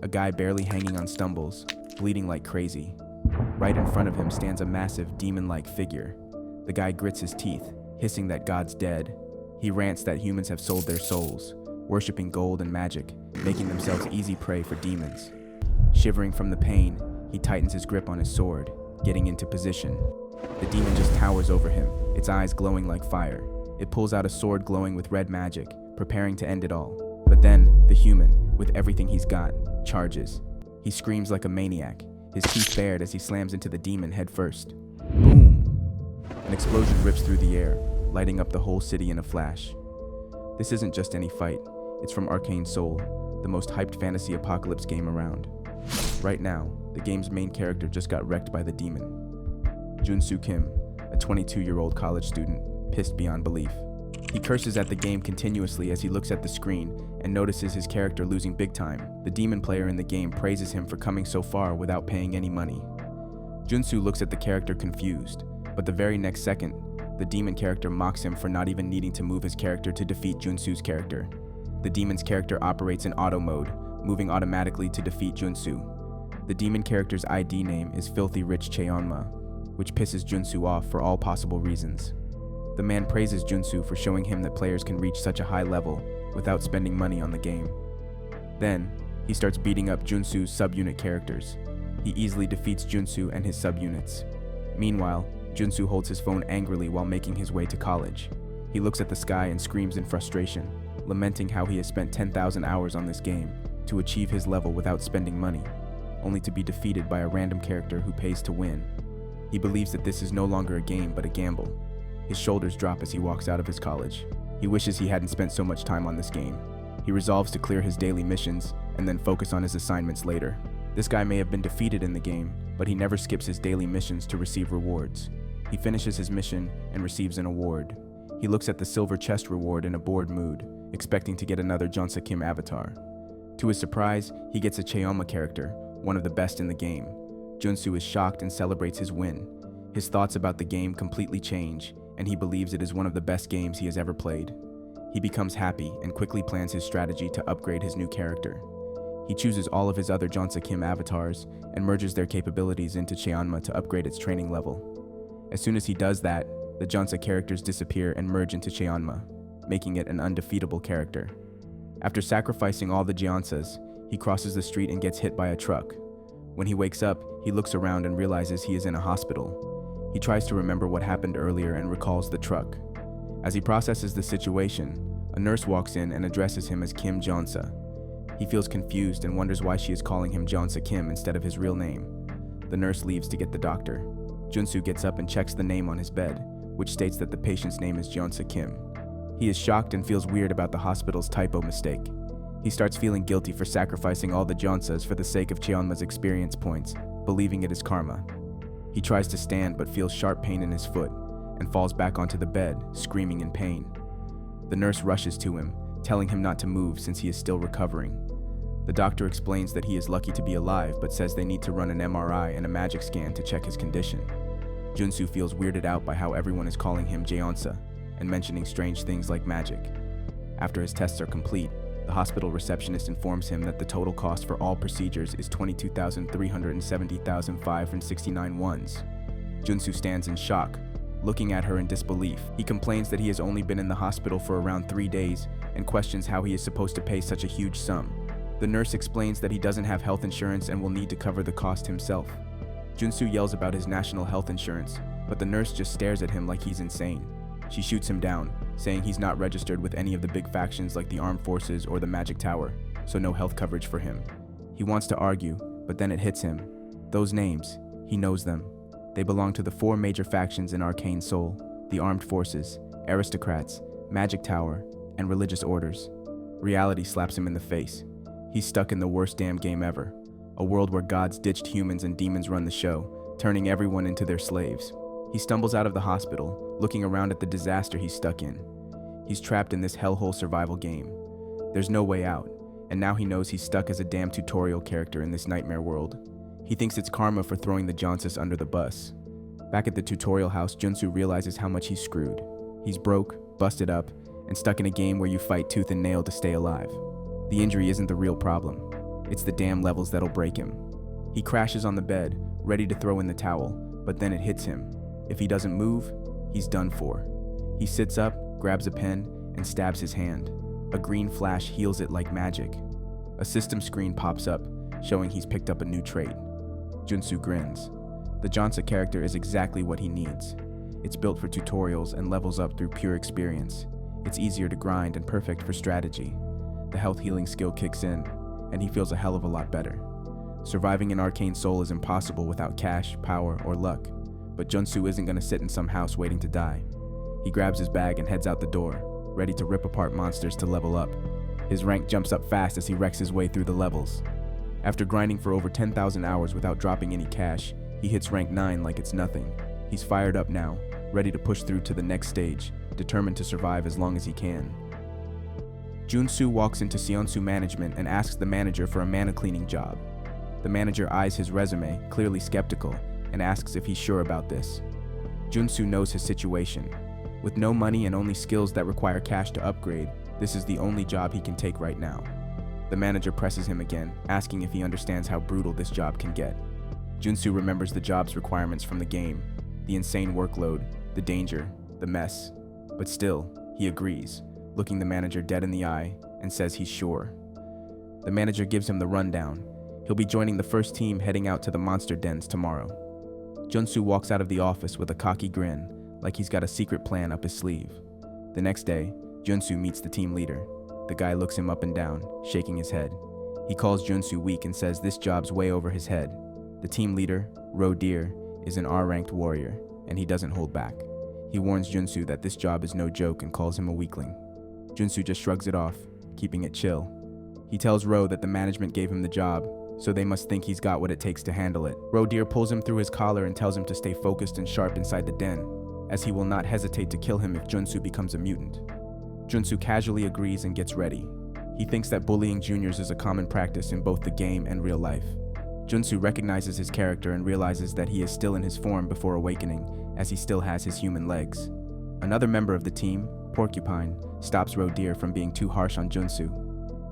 a guy barely hanging on stumbles, bleeding like crazy. Right in front of him stands a massive, demon-like figure. The guy grits his teeth, hissing that God's dead. He rants that humans have sold their souls, worshipping gold and magic, making themselves easy prey for demons. Shivering from the pain, he tightens his grip on his sword, getting into position. The demon just towers over him, its eyes glowing like fire. It pulls out a sword glowing with red magic, preparing to end it all. But then, the human, with everything he's got, charges. He screams like a maniac, his teeth bared as he slams into the demon headfirst. Boom! An explosion rips through the air, lighting up the whole city in a flash. This isn't just any fight, it's from Arcane Soul, the most hyped fantasy apocalypse game around. Right now, the game's main character just got wrecked by the demon. Junsu Kim, a 22-year-old college student, pissed beyond belief. He curses at the game continuously as he looks at the screen and notices his character losing big time. The demon player in the game praises him for coming so far without paying any money. Junsu looks at the character confused, but the very next second, the demon character mocks him for not even needing to move his character to defeat Junsu's character. The demon's character operates in auto mode, moving automatically to defeat Junsu. The demon character's ID name is Filthy Rich Cheonma, which pisses Junsu off for all possible reasons. The man praises Junsu for showing him that players can reach such a high level without spending money on the game. Then, he starts beating up Junsu's subunit characters. He easily defeats Junsu and his subunits. Meanwhile, Junsu holds his phone angrily while making his way to college. He looks at the sky and screams in frustration, lamenting how he has spent 10,000 hours on this game to achieve his level without spending money, only to be defeated by a random character who pays to win. He believes that this is no longer a game but a gamble. His shoulders drop as he walks out of his college. He wishes he hadn't spent so much time on this game. He resolves to clear his daily missions and then focus on his assignments later. This guy may have been defeated in the game, but he never skips his daily missions to receive rewards. He finishes his mission and receives an award. He looks at the silver chest reward in a bored mood, expecting to get another Jonsa Kim avatar. To his surprise, he gets a Cheonma character, one of the best in the game. Junsu is shocked and celebrates his win. His thoughts about the game completely change, and he believes it is one of the best games he has ever played. He becomes happy and quickly plans his strategy to upgrade his new character. He chooses all of his other Jonsa Kim avatars and merges their capabilities into Cheonma to upgrade its training level. As soon as he does that, the Jonsa characters disappear and merge into Cheonma, making it an undefeatable character. After sacrificing all the Jeonsas, he crosses the street and gets hit by a truck. When he wakes up, he looks around and realizes he is in a hospital. He tries to remember what happened earlier and recalls the truck. As he processes the situation, a nurse walks in and addresses him as Kim Jonsa. He feels confused and wonders why she is calling him Jonsa Kim instead of his real name. The nurse leaves to get the doctor. Junsu gets up and checks the name on his bed, which states that the patient's name is Jonsa Kim. He is shocked and feels weird about the hospital's typo mistake. He starts feeling guilty for sacrificing all the Jonsas for the sake of Cheonma's experience points, believing it is karma. He tries to stand but feels sharp pain in his foot and falls back onto the bed, screaming in pain. The nurse rushes to him, telling him not to move since he is still recovering. The doctor explains that he is lucky to be alive but says they need to run an MRI and a magic scan to check his condition. Junsu feels weirded out by how everyone is calling him Jeonsa and mentioning strange things like magic. After his tests are complete, the hospital receptionist informs him that the total cost for all procedures is 22,370,569 wons. Junsu stands in shock, looking at her in disbelief. He complains that he has only been in the hospital for around 3 days and questions how he is supposed to pay such a huge sum. The nurse explains that he doesn't have health insurance and will need to cover the cost himself. Junsu yells about his national health insurance, but the nurse just stares at him like he's insane. She shoots him down, saying he's not registered with any of the big factions like the Armed Forces or the Magic Tower, so no health coverage for him. He wants to argue, but then it hits him. Those names, he knows them. They belong to the 4 major factions in Arcane Soul: the Armed Forces, Aristocrats, Magic Tower, and Religious Orders. Reality slaps him in the face. He's stuck in the worst damn game ever. A world where gods ditched humans and demons run the show, turning everyone into their slaves. He stumbles out of the hospital, looking around at the disaster he's stuck in. He's trapped in this hellhole survival game. There's no way out, and now he knows he's stuck as a damn tutorial character in this nightmare world. He thinks it's karma for throwing the Jonsas under the bus. Back at the tutorial house, Junsu realizes how much he's screwed. He's broke, busted up, and stuck in a game where you fight tooth and nail to stay alive. The injury isn't the real problem. It's the damn levels that'll break him. He crashes on the bed, ready to throw in the towel, but then it hits him. If he doesn't move, he's done for. He sits up, grabs a pen, and stabs his hand. A green flash heals it like magic. A system screen pops up, showing he's picked up a new trait. Junsu grins. The Jansa character is exactly what he needs. It's built for tutorials and levels up through pure experience. It's easier to grind and perfect for strategy. The health healing skill kicks in, and he feels a hell of a lot better. Surviving an arcane soul is impossible without cash, power, or luck, but Junsu isn't going to sit in some house waiting to die. He grabs his bag and heads out the door, ready to rip apart monsters to level up. His rank jumps up fast as he wrecks his way through the levels. After grinding for over 10,000 hours without dropping any cash, he hits rank 9 like it's nothing. He's fired up now, ready to push through to the next stage, determined to survive as long as he can. Junsu walks into Seonsu management and asks the manager for a mana cleaning job. The manager eyes his resume, clearly skeptical, and asks if he's sure about this. Junsu knows his situation. With no money and only skills that require cash to upgrade, this is the only job he can take right now. The manager presses him again, asking if he understands how brutal this job can get. Junsu remembers the job's requirements from the game, the insane workload, the danger, the mess. But still, he agrees, looking the manager dead in the eye, and says he's sure. The manager gives him the rundown. He'll be joining the first team heading out to the monster dens tomorrow. Junsu walks out of the office with a cocky grin, like he's got a secret plan up his sleeve. The next day, Junsu meets the team leader. The guy looks him up and down, shaking his head. He calls Junsu weak and says this job's way over his head. The team leader, Ro Deer, is an R-ranked warrior, and he doesn't hold back. He warns Junsu that this job is no joke and calls him a weakling. Junsu just shrugs it off, keeping it chill. He tells Ro that the management gave him the job, so they must think he's got what it takes to handle it. Ro Deer pulls him through his collar and tells him to stay focused and sharp inside the den, as he will not hesitate to kill him if Junsu becomes a mutant. Junsu casually agrees and gets ready. He thinks that bullying juniors is a common practice in both the game and real life. Junsu recognizes his character and realizes that he is still in his form before awakening, as he still has his human legs. Another member of the team, Porcupine, stops Ro Deer from being too harsh on Junsu.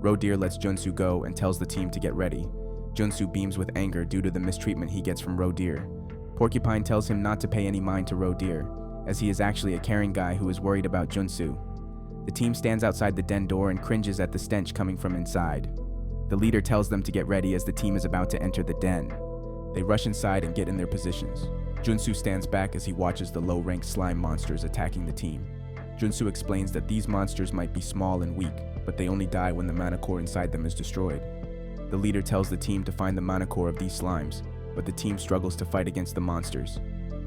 Ro Deer lets Junsu go and tells the team to get ready. Junsu beams with anger due to the mistreatment he gets from Ro Deer. Porcupine tells him not to pay any mind to Ro Deer, as he is actually a caring guy who is worried about Junsu. The team stands outside the den door and cringes at the stench coming from inside. The leader tells them to get ready as the team is about to enter the den. They rush inside and get in their positions. Junsu stands back as he watches the low-ranked slime monsters attacking the team. Junsu explains that these monsters might be small and weak, but they only die when the mana core inside them is destroyed. The leader tells the team to find the mana core of these slimes, but the team struggles to fight against the monsters.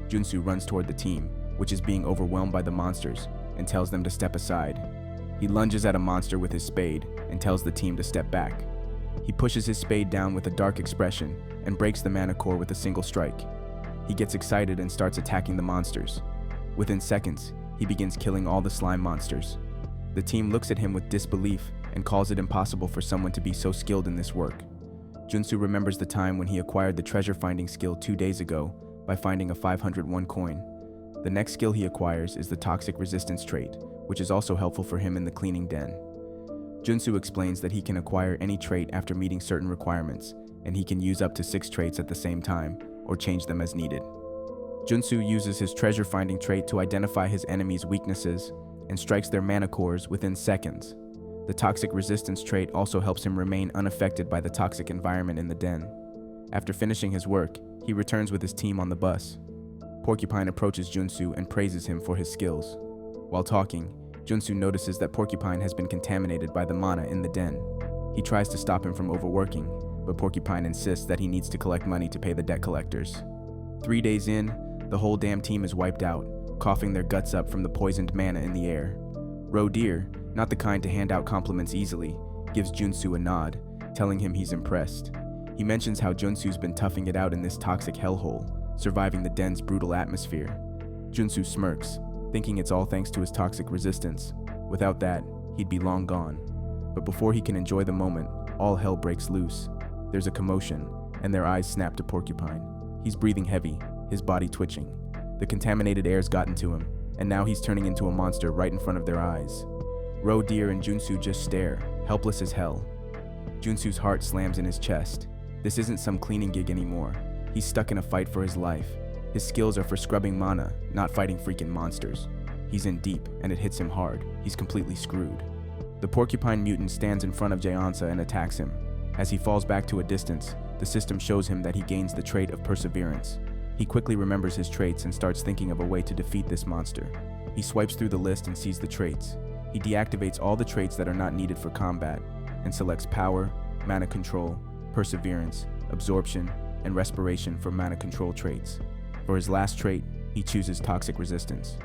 Junsu runs toward the team, which is being overwhelmed by the monsters, and tells them to step aside. He lunges at a monster with his spade and tells the team to step back. He pushes his spade down with a dark expression and breaks the mana core with a single strike. He gets excited and starts attacking the monsters. Within seconds, he begins killing all the slime monsters. The team looks at him with disbelief and calls it impossible for someone to be so skilled in this work. Junsu remembers the time when he acquired the treasure finding skill 2 days ago by finding a 501 coin. The next skill he acquires is the toxic resistance trait, which is also helpful for him in the cleaning den. Junsu explains that he can acquire any trait after meeting certain requirements, and he can use up to 6 traits at the same time, or change them as needed. Junsu uses his treasure finding trait to identify his enemies' weaknesses and strikes their mana cores within seconds. The toxic resistance trait also helps him remain unaffected by the toxic environment in the den. After finishing his work, he returns with his team on the bus. Porcupine approaches Junsu and praises him for his skills. While talking, Junsu notices that Porcupine has been contaminated by the mana in the den. He tries to stop him from overworking, but Porcupine insists that he needs to collect money to pay the debt collectors. 3 days in, the whole damn team is wiped out, coughing their guts up from the poisoned mana in the air. Ro Deer, not the kind to hand out compliments easily, gives Junsu a nod, telling him he's impressed. He mentions how Junsu's been toughing it out in this toxic hellhole, surviving the den's brutal atmosphere. Junsu smirks, thinking it's all thanks to his toxic resistance. Without that, he'd be long gone. But before he can enjoy the moment, all hell breaks loose. There's a commotion, and their eyes snap to Porcupine. He's breathing heavy, his body twitching. The contaminated air's gotten to him, and now he's turning into a monster right in front of their eyes. Ro Deer and Junsu just stare, helpless as hell. Junsu's heart slams in his chest. This isn't some cleaning gig anymore. He's stuck in a fight for his life. His skills are for scrubbing mana, not fighting freaking monsters. He's in deep, and it hits him hard. He's completely screwed. The porcupine mutant stands in front of Jaeonsa and attacks him. As he falls back to a distance, the system shows him that he gains the trait of perseverance. He quickly remembers his traits and starts thinking of a way to defeat this monster. He swipes through the list and sees the traits. He deactivates all the traits that are not needed for combat and selects power, mana control, perseverance, absorption, and respiration for mana control traits. For his last trait, he chooses toxic resistance.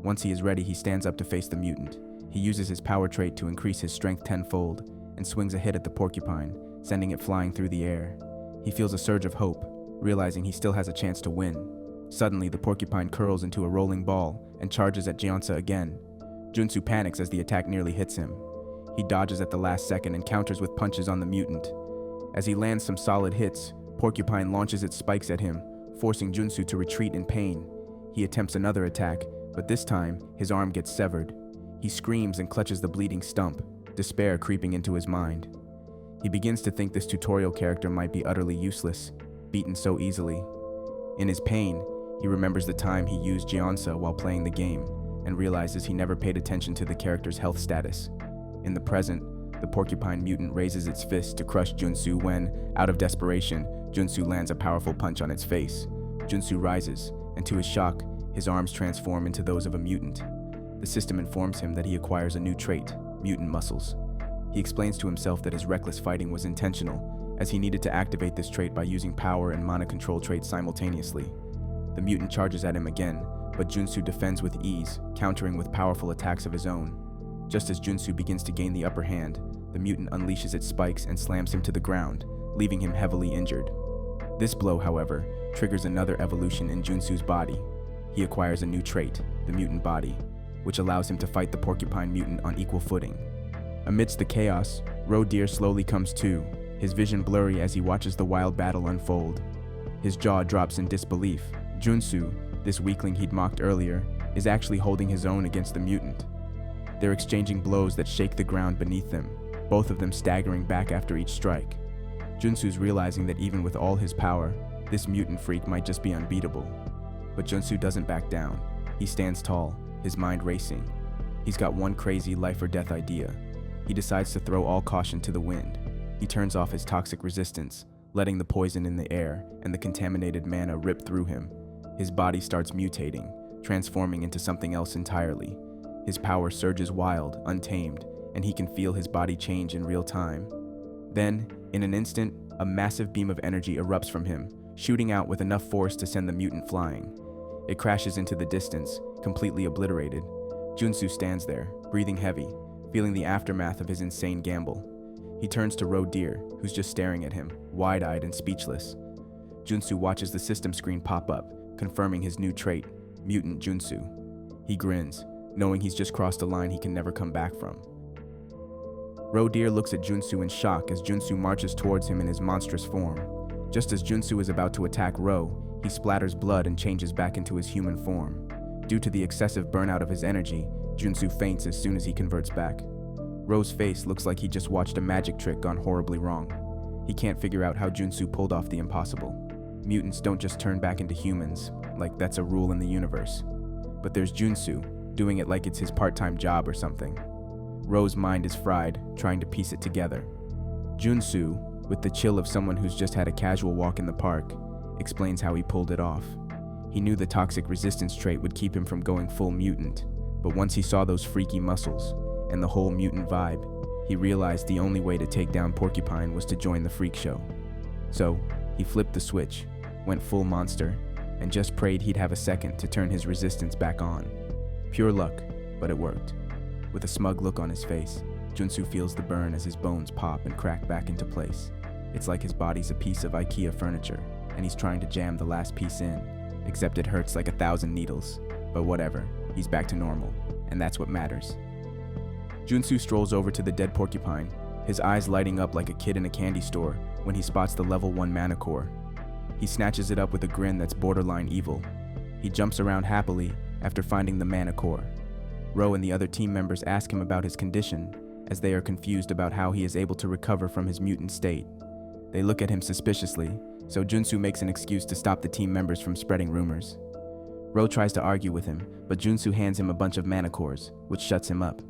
Once he is ready, he stands up to face the mutant. He uses his power trait to increase his strength tenfold and swings a hit at the porcupine, sending it flying through the air. He feels a surge of hope, realizing he still has a chance to win. Suddenly, the porcupine curls into a rolling ball and charges at Jaeonsa again. Junsu panics as the attack nearly hits him. He dodges at the last second and counters with punches on the mutant. As he lands some solid hits, Porcupine launches its spikes at him, forcing Junsu to retreat in pain. He attempts another attack, but this time, his arm gets severed. He screams and clutches the bleeding stump, despair creeping into his mind. He begins to think this tutorial character might be utterly useless, beaten so easily. In his pain, he remembers the time he used Jaeonsa while playing the game, and realizes he never paid attention to the character's health status. In the present, the porcupine mutant raises its fist to crush Junsu when, out of desperation, Junsu lands a powerful punch on its face. Junsu rises, and to his shock, his arms transform into those of a mutant. The system informs him that he acquires a new trait, mutant muscles. He explains to himself that his reckless fighting was intentional, as he needed to activate this trait by using power and mana control traits simultaneously. The mutant charges at him again, but Junsu defends with ease, countering with powerful attacks of his own. Just as Junsu begins to gain the upper hand, the mutant unleashes its spikes and slams him to the ground, leaving him heavily injured. This blow, however, triggers another evolution in Junsu's body. He acquires a new trait, the mutant body, which allows him to fight the porcupine mutant on equal footing. Amidst the chaos, Deer slowly comes to, his vision blurry as he watches the wild battle unfold. His jaw drops in disbelief. Junsu, this weakling he'd mocked earlier, is actually holding his own against the mutant. They're exchanging blows that shake the ground beneath them, both of them staggering back after each strike. Junsu's realizing that even with all his power, this mutant freak might just be unbeatable. But Junsu doesn't back down. He stands tall, his mind racing. He's got one crazy life or death idea. He decides to throw all caution to the wind. He turns off his toxic resistance, letting the poison in the air and the contaminated mana rip through him. His body starts mutating, transforming into something else entirely. His power surges wild, untamed, and he can feel his body change in real time. Then, in an instant, a massive beam of energy erupts from him, shooting out with enough force to send the mutant flying. It crashes into the distance, completely obliterated. Junsu stands there, breathing heavy, feeling the aftermath of his insane gamble. He turns to Deer, who's just staring at him, wide-eyed and speechless. Junsu watches the system screen pop up, confirming his new trait, Mutant Junsu. He grins, knowing he's just crossed a line he can never come back from. Deer looks at Junsu in shock as Junsu marches towards him in his monstrous form. Just as Junsu is about to attack he splatters blood and changes back into his human form. Due to the excessive burnout of his energy, Junsu faints as soon as he converts back. Ro's face looks like he just watched a magic trick gone horribly wrong. He can't figure out how Junsu pulled off the impossible. Mutants don't just turn back into humans, like that's a rule in the universe. But there's Junsu, doing it like it's his part-time job or something. Ro's mind is fried, trying to piece it together. Junsu, with the chill of someone who's just had a casual walk in the park, explains how he pulled it off. He knew the toxic resistance trait would keep him from going full mutant, but once he saw those freaky muscles and the whole mutant vibe, he realized the only way to take down Porcupine was to join the freak show. So, he flipped the switch, went full monster, and just prayed he'd have a second to turn his resistance back on. Pure luck, but it worked. With a smug look on his face, Junsu feels the burn as his bones pop and crack back into place. It's like his body's a piece of IKEA furniture, and he's trying to jam the last piece in, except it hurts like 1,000 needles. But whatever, he's back to normal, and that's what matters. Junsu strolls over to the dead porcupine, his eyes lighting up like a kid in a candy store when he spots the level 1 mana core. He snatches it up with a grin that's borderline evil. He jumps around happily after finding the mana core. And the other team members ask him about his condition, as they are confused about how he is able to recover from his mutant state. They look at him suspiciously, so Junsu makes an excuse to stop the team members from spreading rumors. Ro tries to argue with him, but Junsu hands him a bunch of mana cores, which shuts him up.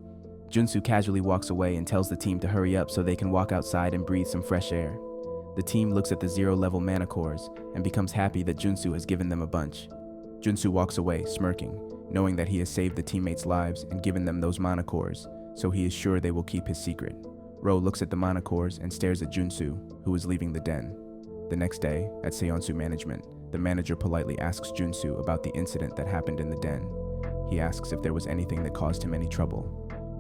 Junsu casually walks away and tells the team to hurry up so they can walk outside and breathe some fresh air. The team looks at the 0-level mana cores and becomes happy that Junsu has given them a bunch. Junsu walks away, smirking, knowing that he has saved the teammates' lives and given them those mana cores, so he is sure they will keep his secret. Ro looks at the mana cores and stares at Junsu, who is leaving the den. The next day, at Seonsu management, the manager politely asks Junsu about the incident that happened in the den. He asks if there was anything that caused him any trouble.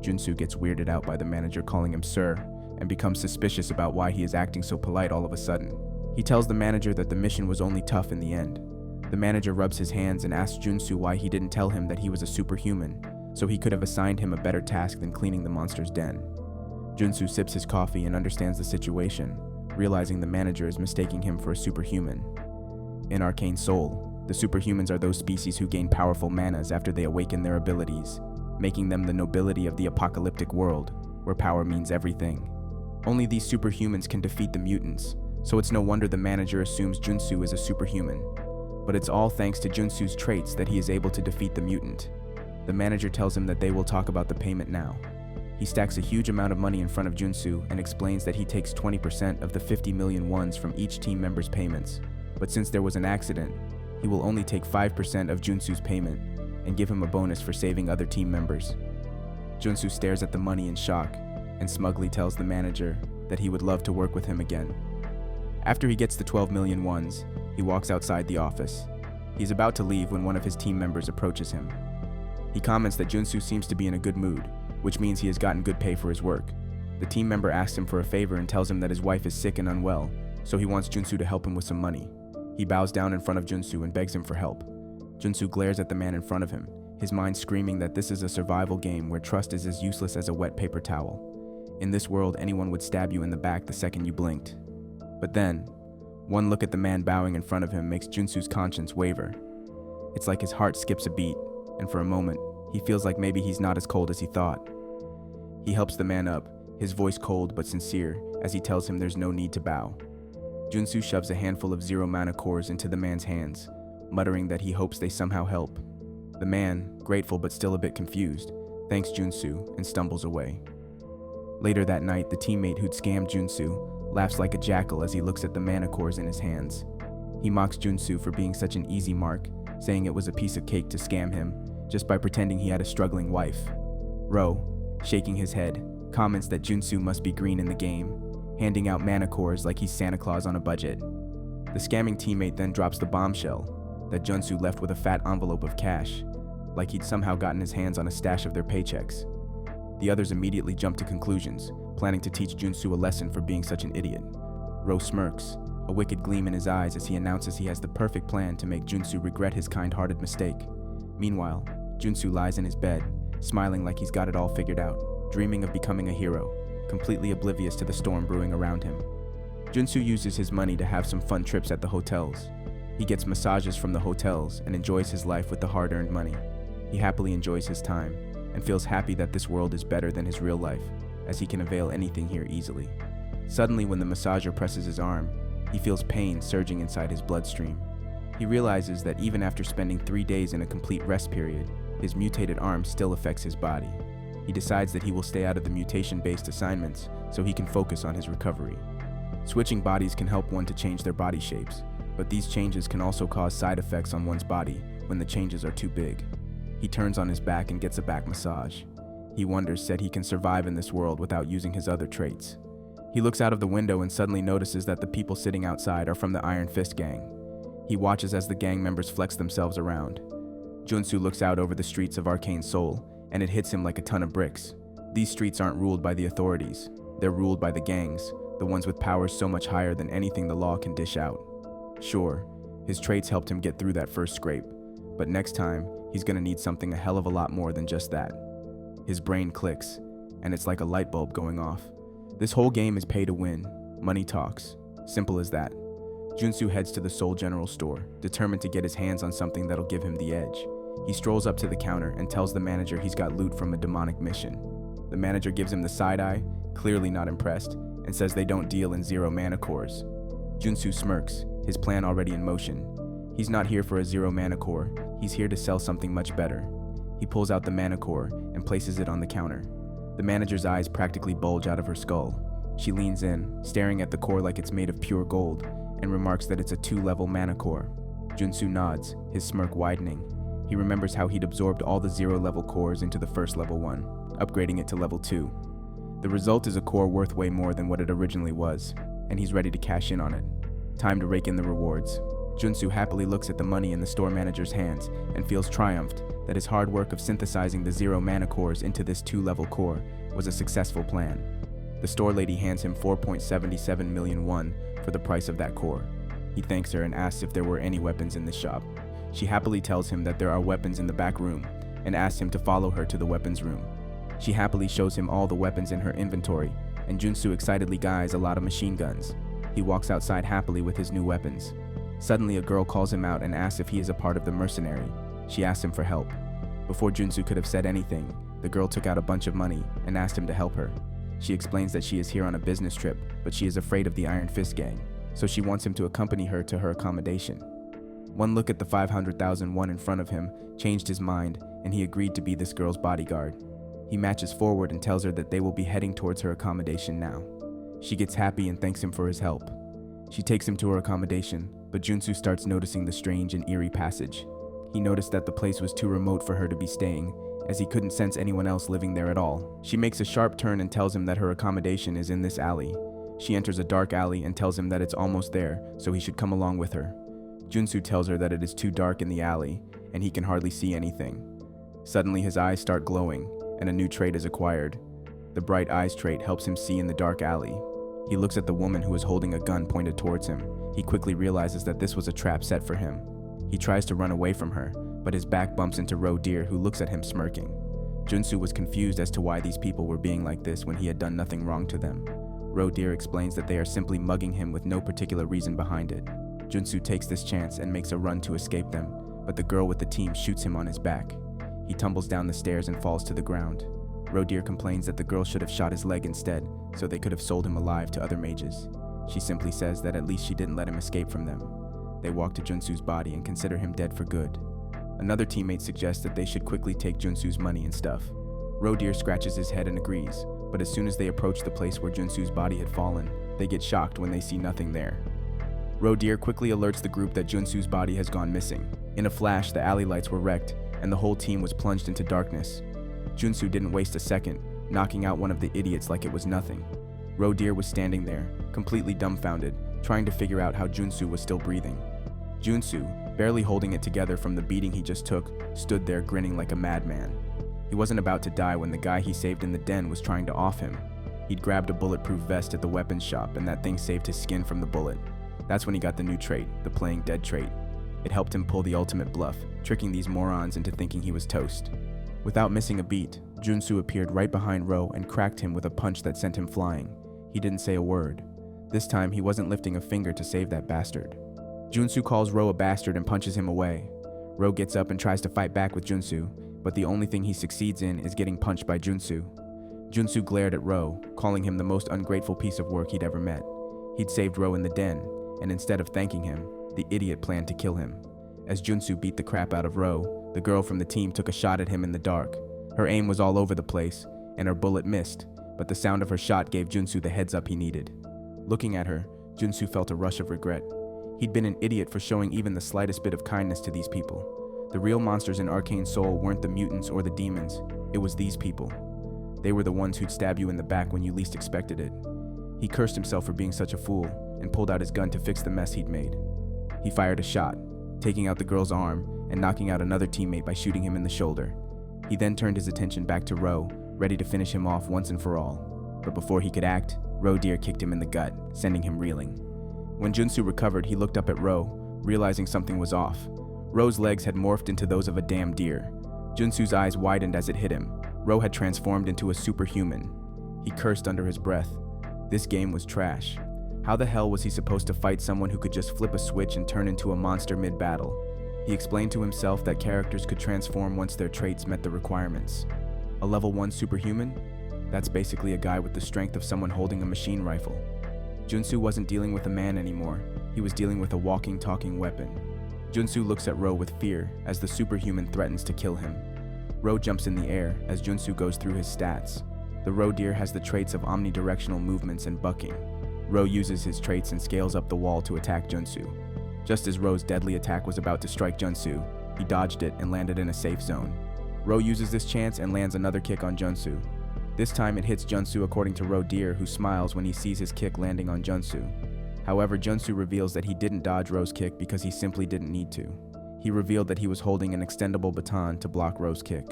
Junsu gets weirded out by the manager calling him sir and becomes suspicious about why he is acting so polite all of a sudden. He tells the manager that the mission was only tough in the end. The manager rubs his hands and asks Junsu why he didn't tell him that he was a superhuman, so he could have assigned him a better task than cleaning the monster's den. Junsu sips his coffee and understands the situation, realizing the manager is mistaking him for a superhuman. In Arcane Soul, the superhumans are those species who gain powerful manas after they awaken their abilities, making them the nobility of the apocalyptic world, where power means everything. Only these superhumans can defeat the mutants, so it's no wonder the manager assumes Junsu is a superhuman. But it's all thanks to Junsu's traits that he is able to defeat the mutant. The manager tells him that they will talk about the payment now. He stacks a huge amount of money in front of Junsu and explains that he takes 20% of the 50 million wons from each team member's payments. But since there was an accident, he will only take 5% of Junsu's payment and give him a bonus for saving other team members. Junsu stares at the money in shock and smugly tells the manager that he would love to work with him again. After he gets the 12 million wons, he walks outside the office. He's about to leave when one of his team members approaches him. He comments that Junsu seems to be in a good mood, which means he has gotten good pay for his work. The team member asks him for a favor and tells him that his wife is sick and unwell, so he wants Junsu to help him with some money. He bows down in front of Junsu and begs him for help. Junsu glares at the man in front of him, his mind screaming that this is a survival game where trust is as useless as a wet paper towel. In this world, anyone would stab you in the back the second you blinked. But then, one look at the man bowing in front of him makes Junsu's conscience waver. It's like his heart skips a beat, and for a moment, he feels like maybe he's not as cold as he thought. He helps the man up, his voice cold but sincere, as he tells him there's no need to bow. Junsu shoves a handful of 0 mana cores into the man's hands, muttering that he hopes they somehow help. The man, grateful but still a bit confused, thanks Junsu and stumbles away. Later that night, the teammate who'd scammed Junsu laughs like a jackal as he looks at the mana cores in his hands. He mocks Junsu for being such an easy mark, saying it was a piece of cake to scam him, just by pretending he had a struggling wife. Ro, shaking his head, comments that Junsu must be green in the game, handing out mana cores like he's Santa Claus on a budget. The scamming teammate then drops the bombshell that Junsu left with a fat envelope of cash, like he'd somehow gotten his hands on a stash of their paychecks. The others immediately jump to conclusions, planning to teach Junsu a lesson for being such an idiot. Ro smirks, a wicked gleam in his eyes as he announces he has the perfect plan to make Junsu regret his kind-hearted mistake. Meanwhile, Junsu lies in his bed, smiling like he's got it all figured out, dreaming of becoming a hero, completely oblivious to the storm brewing around him. Junsu uses his money to have some fun trips at the hotels. He gets massages from the hotels and enjoys his life with the hard-earned money. He happily enjoys his time and feels happy that this world is better than his real life, as he can avail anything here easily. Suddenly, when the massager presses his arm, he feels pain surging inside his bloodstream. He realizes that even after spending 3 days in a complete rest period, his mutated arm still affects his body. He decides that he will stay out of the mutation-based assignments so he can focus on his recovery. Switching bodies can help one to change their body shapes, but these changes can also cause side effects on one's body when the changes are too big. He turns on his back and gets a back massage. He wonders that he can survive in this world without using his other traits. He looks out of the window and suddenly notices that the people sitting outside are from the Iron Fist gang. He watches as the gang members flex themselves around. Junsu looks out over the streets of Arcane Soul, and it hits him like a ton of bricks. These streets aren't ruled by the authorities. They're ruled by the gangs, the ones with powers so much higher than anything the law can dish out. Sure, his traits helped him get through that first scrape, but next time, he's gonna need something a hell of a lot more than just that. His brain clicks, and it's like a light bulb going off. This whole game is pay to win. Money talks. Simple as that. Junsu heads to the Seoul General Store, determined to get his hands on something that'll give him the edge. He strolls up to the counter and tells the manager he's got loot from a demonic mission. The manager gives him the side eye, clearly not impressed, and says they don't deal in zero mana cores. Junsu smirks, his plan already in motion. He's not here for a zero mana core, he's here to sell something much better. He pulls out the mana core and places it on the counter. The manager's eyes practically bulge out of her skull. She leans in, staring at the core like it's made of pure gold, and remarks that it's a 2-level mana core. Junsu nods, his smirk widening. He remembers how he'd absorbed all the 0-level cores into the first level one, upgrading it to level 2. The result is a core worth way more than what it originally was, and he's ready to cash in on it. Time to rake in the rewards. Junsu happily looks at the money in the store manager's hands and feels triumphed that his hard work of synthesizing the 0 mana cores into this 2-level core was a successful plan. The store lady hands him 4.77 million won for the price of that core. He thanks her and asks if there were any weapons in the shop. She happily tells him that there are weapons in the back room and asks him to follow her to the weapons room. She happily shows him all the weapons in her inventory, and Junsu excitedly guys a lot of machine guns. He walks outside happily with his new weapons. Suddenly, a girl calls him out and asks if he is a part of the mercenary. She asks him for help. Before Junsu could have said anything, the girl took out a bunch of money and asked him to help her. She explains that she is here on a business trip, but she is afraid of the Iron Fist gang, so she wants him to accompany her to her accommodation. One look at the 500,000 won in front of him changed his mind, and he agreed to be this girl's bodyguard. He matches forward and tells her that they will be heading towards her accommodation now. She gets happy and thanks him for his help. She takes him to her accommodation, but Junsu starts noticing the strange and eerie passage. He noticed that the place was too remote for her to be staying, as he couldn't sense anyone else living there at all. She makes a sharp turn and tells him that her accommodation is in this alley. She enters a dark alley and tells him that it's almost there, so he should come along with her. Junsu tells her that it is too dark in the alley, and he can hardly see anything. Suddenly his eyes start glowing, and a new trait is acquired. The bright eyes trait helps him see in the dark alley. He looks at the woman who is holding a gun pointed towards him. He quickly realizes that this was a trap set for him. He tries to run away from her, but his back bumps into Ro Deer, who looks at him smirking. Junsu was confused as to why these people were being like this when he had done nothing wrong to them. Ro Deer explains that they are simply mugging him with no particular reason behind it. Junsu takes this chance and makes a run to escape them, but the girl with the team shoots him on his back. He tumbles down the stairs and falls to the ground. Ro Deer complains that the girl should have shot his leg instead, so they could have sold him alive to other mages. She simply says that at least she didn't let him escape from them. They walk to Junsu's body and consider him dead for good. Another teammate suggests that they should quickly take Junsu's money and stuff. Ro Deer scratches his head and agrees, but as soon as they approach the place where Junsu's body had fallen, they get shocked when they see nothing there. Ro Deer quickly alerts the group that Junsu's body has gone missing. In a flash, the alley lights were wrecked, and the whole team was plunged into darkness. Junsu didn't waste a second, knocking out one of the idiots like it was nothing. Ro Deer was standing there, completely dumbfounded, trying to figure out how Junsu was still breathing. Junsu, barely holding it together from the beating he just took, stood there grinning like a madman. He wasn't about to die when the guy he saved in the den was trying to off him. He'd grabbed a bulletproof vest at the weapons shop, and that thing saved his skin from the bullet. That's when he got the new trait, the playing dead trait. It helped him pull the ultimate bluff, tricking these morons into thinking he was toast. Without missing a beat, Junsu appeared right behind Ro and cracked him with a punch that sent him flying. He didn't say a word. This time, he wasn't lifting a finger to save that bastard. Junsu calls Ro a bastard and punches him away. Ro gets up and tries to fight back with Junsu, but the only thing he succeeds in is getting punched by Junsu. Junsu glared at Ro, calling him the most ungrateful piece of work he'd ever met. He'd saved Ro in the den, and instead of thanking him, the idiot planned to kill him. As Junsu beat the crap out of Ro, the girl from the team took a shot at him in the dark. Her aim was all over the place, and her bullet missed, but the sound of her shot gave Junsu the heads up he needed. Looking at her, Junsu felt a rush of regret. He'd been an idiot for showing even the slightest bit of kindness to these people. The real monsters in Arcane Soul weren't the mutants or the demons, it was these people. They were the ones who'd stab you in the back when you least expected it. He cursed himself for being such a fool, and pulled out his gun to fix the mess he'd made. He fired a shot, taking out the girl's arm and knocking out another teammate by shooting him in the shoulder. He then turned his attention back to Ro, ready to finish him off once and for all. But before he could act, Ro Deer kicked him in the gut, sending him reeling. When Junsu recovered, he looked up at Ro, realizing something was off. Ro's legs had morphed into those of a damn deer. Junsu's eyes widened as it hit him. Ro had transformed into a superhuman. He cursed under his breath. This game was trash. How the hell was he supposed to fight someone who could just flip a switch and turn into a monster mid-battle? He explained to himself that characters could transform once their traits met the requirements. A level 1 superhuman? That's basically a guy with the strength of someone holding a machine rifle. Junsu wasn't dealing with a man anymore, he was dealing with a walking, talking weapon. Junsu looks at Ro with fear as the superhuman threatens to kill him. Ro jumps in the air as Junsu goes through his stats. The Ro deer has the traits of omnidirectional movements and bucking. Ro uses his traits and scales up the wall to attack Junsu. Just as Ro's deadly attack was about to strike Junsu, he dodged it and landed in a safe zone. Ro uses this chance and lands another kick on Junsu. This time it hits Junsu according to Ro deer, who smiles when he sees his kick landing on Junsu. However, Junsu reveals that he didn't dodge Ro's kick because he simply didn't need to. He revealed that he was holding an extendable baton to block Ro's kick.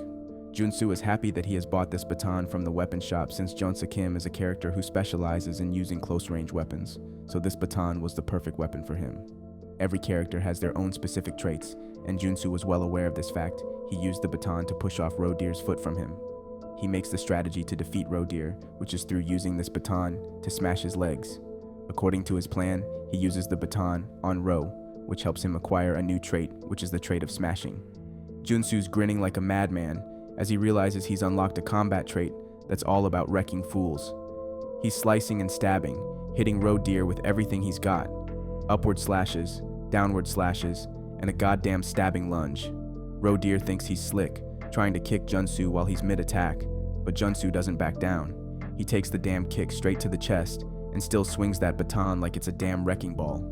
Junsu is happy that he has bought this baton from the weapon shop since Jeonsa Kim is a character who specializes in using close-range weapons, so this baton was the perfect weapon for him. Every character has their own specific traits, and Junsu was well aware of this fact. He used the baton to push off Ro deer's foot from him. He makes the strategy to defeat Ro deer, which is through using this baton to smash his legs. According to his plan, he uses the baton on Ro, which helps him acquire a new trait, which is the trait of smashing. Junsu's grinning like a madman as he realizes he's unlocked a combat trait that's all about wrecking fools. He's slicing and stabbing, hitting Ro deer with everything he's got. Upward slashes, downward slashes, and a goddamn stabbing lunge. Ro deer thinks he's slick, trying to kick Junsu while he's mid-attack, but Junsu doesn't back down. He takes the damn kick straight to the chest and still swings that baton like it's a damn wrecking ball.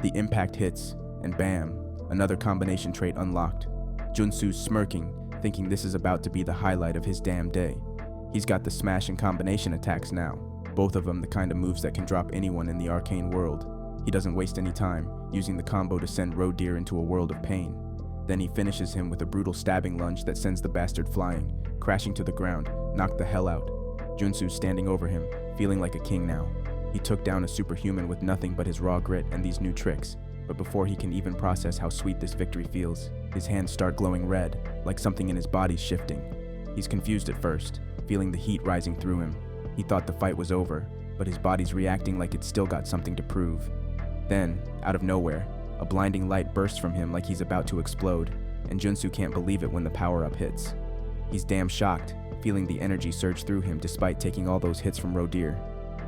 The impact hits, and bam, another combination trait unlocked. Junsu's smirking, thinking this is about to be the highlight of his damn day. He's got the smash and combination attacks now, both of them the kind of moves that can drop anyone in the arcane world. He doesn't waste any time, using the combo to send Ro deer into a world of pain. Then he finishes him with a brutal stabbing lunge that sends the bastard flying, crashing to the ground, knocked the hell out. Junsu's standing over him, feeling like a king now. He took down a superhuman with nothing but his raw grit and these new tricks, but before he can even process how sweet this victory feels, his hands start glowing red, like something in his body's shifting. He's confused at first, feeling the heat rising through him. He thought the fight was over, but his body's reacting like it's still got something to prove. Then, out of nowhere, a blinding light bursts from him like he's about to explode, and Junsu can't believe it when the power-up hits. He's damn shocked, feeling the energy surge through him despite taking all those hits from Ro deer.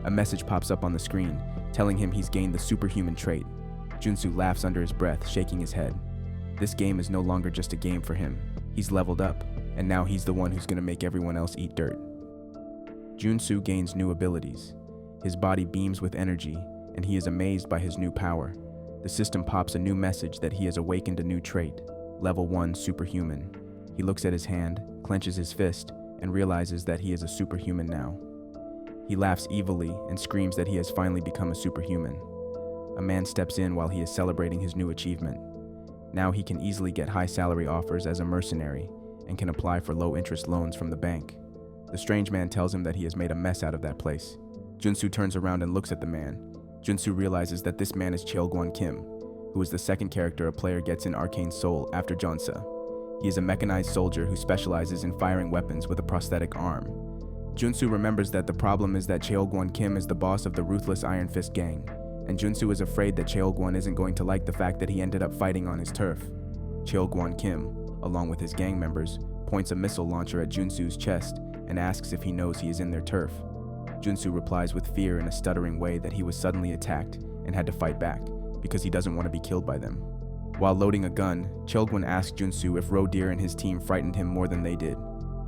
A message pops up on the screen, telling him he's gained the superhuman trait. Junsu laughs under his breath, shaking his head. This game is no longer just a game for him. He's leveled up, and now he's the one who's gonna make everyone else eat dirt. Junsu gains new abilities. His body beams with energy, and he is amazed by his new power. The system pops a new message that he has awakened a new trait, Level 1 Superhuman. He looks at his hand, clenches his fist, and realizes that he is a superhuman now. He laughs evilly and screams that he has finally become a superhuman. A man steps in while he is celebrating his new achievement. Now he can easily get high salary offers as a mercenary and can apply for low-interest loans from the bank. The strange man tells him that he has made a mess out of that place. Junsu turns around and looks at the man. Junsu realizes that this man is Cheolguan Kim, who is the second character a player gets in Arcane Soul after Jeonsa. He is a mechanized soldier who specializes in firing weapons with a prosthetic arm. Junsu remembers that the problem is that Cheolguan Kim is the boss of the ruthless Iron Fist gang, and Junsu is afraid that Cheolguan isn't going to like the fact that he ended up fighting on his turf. Cheolguan Kim, along with his gang members, points a missile launcher at Junsu's chest and asks if he knows he is in their turf. Junsu replies with fear in a stuttering way that he was suddenly attacked and had to fight back because he doesn't want to be killed by them. While loading a gun, Cheolguan asks Junsu if Ro deer and his team frightened him more than they did.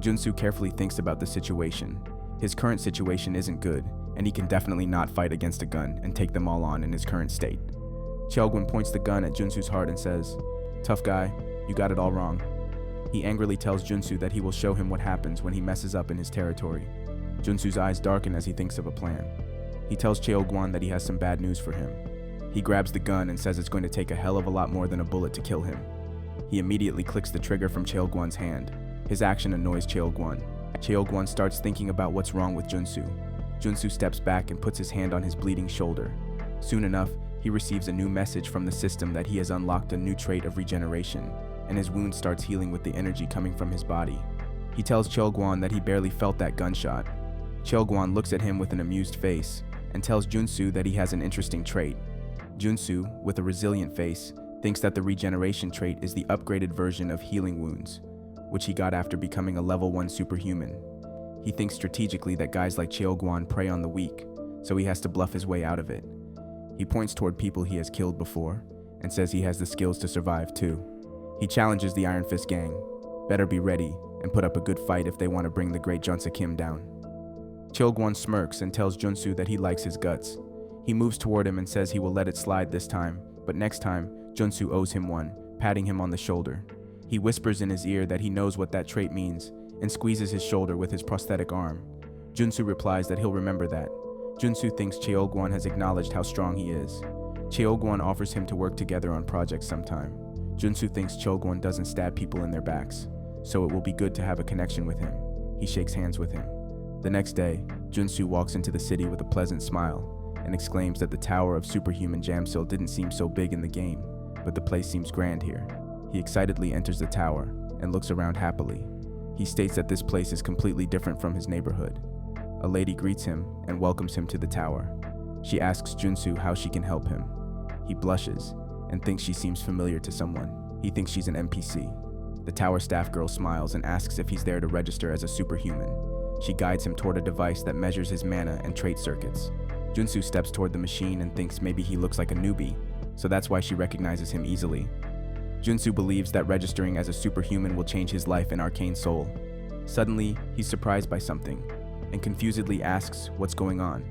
Junsu carefully thinks about the situation. His current situation isn't good, and he can definitely not fight against a gun and take them all on in his current state. Cheolguan points the gun at Junsu's heart and says, "Tough guy, you got it all wrong." He angrily tells Junsu that he will show him what happens when he messes up in his territory. Junsu's eyes darken as he thinks of a plan. He tells Cheolguan that he has some bad news for him. He grabs the gun and says it's going to take a hell of a lot more than a bullet to kill him. He immediately clicks the trigger from Cheolguan's hand. His action annoys Cheolguan. Cheolguan starts thinking about what's wrong with Junsu. Junsu steps back and puts his hand on his bleeding shoulder. Soon enough, he receives a new message from the system that he has unlocked a new trait of regeneration, and his wound starts healing with the energy coming from his body. He tells Cheolguan that he barely felt that gunshot. Cheolguan looks at him with an amused face and tells Junsu that he has an interesting trait. Junsu, with a resilient face, thinks that the regeneration trait is the upgraded version of healing wounds, which he got after becoming a level 1 superhuman. He thinks strategically that guys like Cheolguan prey on the weak, so he has to bluff his way out of it. He points toward people he has killed before, and says he has the skills to survive too. He challenges the Iron Fist gang. Better be ready and put up a good fight if they want to bring the great Junsa Kim down. Cheolguan smirks and tells Junsu that he likes his guts. He moves toward him and says he will let it slide this time, but next time, Junsu owes him one, patting him on the shoulder. He whispers in his ear that he knows what that trait means, and squeezes his shoulder with his prosthetic arm. Junsu replies that he'll remember that. Junsu thinks Cheolguan has acknowledged how strong he is. Cheolguan offers him to work together on projects sometime. Junsu thinks Cheolguan doesn't stab people in their backs, so it will be good to have a connection with him. He shakes hands with him. The next day, Junsu walks into the city with a pleasant smile and exclaims that the Tower of Superhuman Jamsil didn't seem so big in the game, but the place seems grand here. He excitedly enters the tower and looks around happily. He states that this place is completely different from his neighborhood. A lady greets him and welcomes him to the tower. She asks Junsu how she can help him. He blushes and thinks she seems familiar to someone. He thinks she's an NPC. The tower staff girl smiles and asks if he's there to register as a superhuman. She guides him toward a device that measures his mana and trait circuits. Junsu steps toward the machine and thinks maybe he looks like a newbie, so that's why she recognizes him easily. Junsu believes that registering as a superhuman will change his life and arcane soul. Suddenly, he's surprised by something, and confusedly asks what's going on.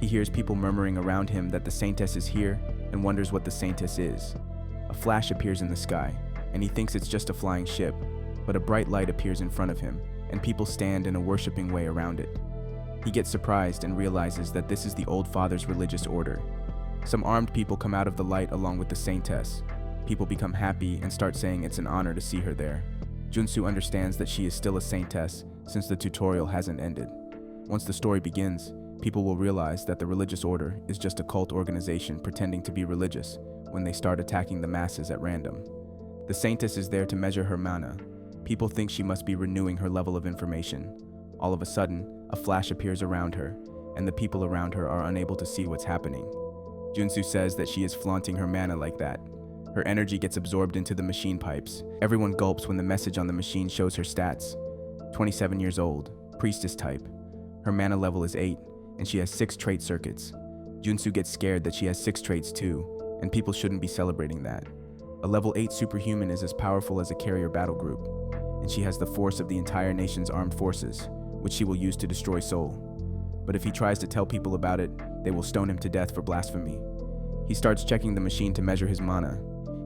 He hears people murmuring around him that the Saintess is here and wonders what the Saintess is. A flash appears in the sky, and he thinks it's just a flying ship, but a bright light appears in front of him, and people stand in a worshipping way around it. He gets surprised and realizes that this is the Old Father's religious order. Some armed people come out of the light along with the Saintess. People become happy and start saying it's an honor to see her there. Junsu understands that she is still a Saintess since the tutorial hasn't ended. Once the story begins, people will realize that the religious order is just a cult organization pretending to be religious when they start attacking the masses at random. The Saintess is there to measure her mana. People think she must be renewing her level of information. All of a sudden, a flash appears around her, and the people around her are unable to see what's happening. Junsu says that she is flaunting her mana like that. Her energy gets absorbed into the machine pipes. Everyone gulps when the message on the machine shows her stats. 27 years old, priestess type. Her mana level is 8, and she has 6 trait circuits. Junsu gets scared that she has 6 traits too, and people shouldn't be celebrating that. A level 8 superhuman is as powerful as a carrier battle group, and she has the force of the entire nation's armed forces, which she will use to destroy Seoul. But if he tries to tell people about it, they will stone him to death for blasphemy. He starts checking the machine to measure his mana.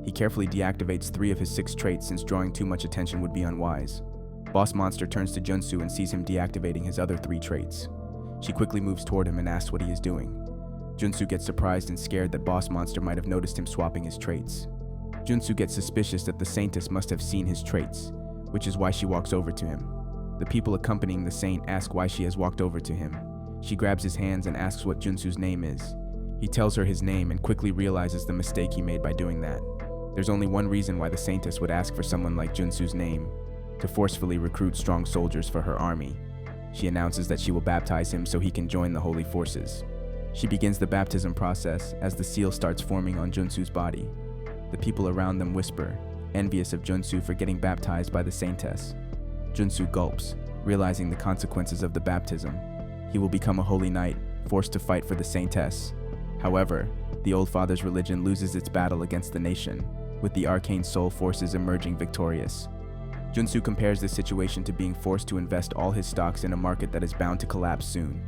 He carefully deactivates 3 of his 6 traits since drawing too much attention would be unwise. Boss Monster turns to Junsu and sees him deactivating his other 3 traits. She quickly moves toward him and asks what he is doing. Junsu gets surprised and scared that Boss Monster might have noticed him swapping his traits. Junsu gets suspicious that the Saintess must have seen his traits, which is why she walks over to him. The people accompanying the Saint ask why she has walked over to him. She grabs his hands and asks what Junsu's name is. He tells her his name and quickly realizes the mistake he made by doing that. There's only one reason why the Saintess would ask for someone like Junsu's name: to forcefully recruit strong soldiers for her army. She announces that she will baptize him so he can join the holy forces. She begins the baptism process as the seal starts forming on Junsu's body. The people around them whisper, envious of Junsu for getting baptized by the Saintess. Junsu gulps, realizing the consequences of the baptism. He will become a holy knight, forced to fight for the Saintess. However, the Old Father's religion loses its battle against the nation, with the arcane soul forces emerging victorious. Junsu compares this situation to being forced to invest all his stocks in a market that is bound to collapse soon.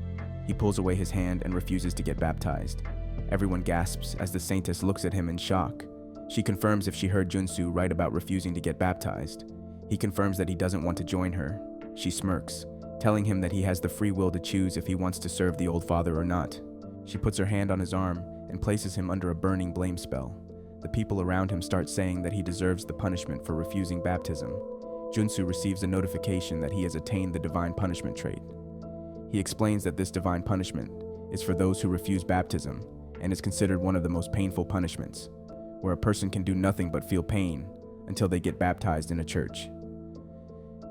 He pulls away his hand and refuses to get baptized. Everyone gasps as the Saintess looks at him in shock. She confirms if she heard Junsu right about refusing to get baptized. He confirms that he doesn't want to join her. She smirks, telling him that he has the free will to choose if he wants to serve the Old Father or not. She puts her hand on his arm and places him under a burning blame spell. The people around him start saying that he deserves the punishment for refusing baptism. Junsu receives a notification that he has attained the divine punishment trait. He explains that this divine punishment is for those who refuse baptism and is considered one of the most painful punishments, where a person can do nothing but feel pain until they get baptized in a church.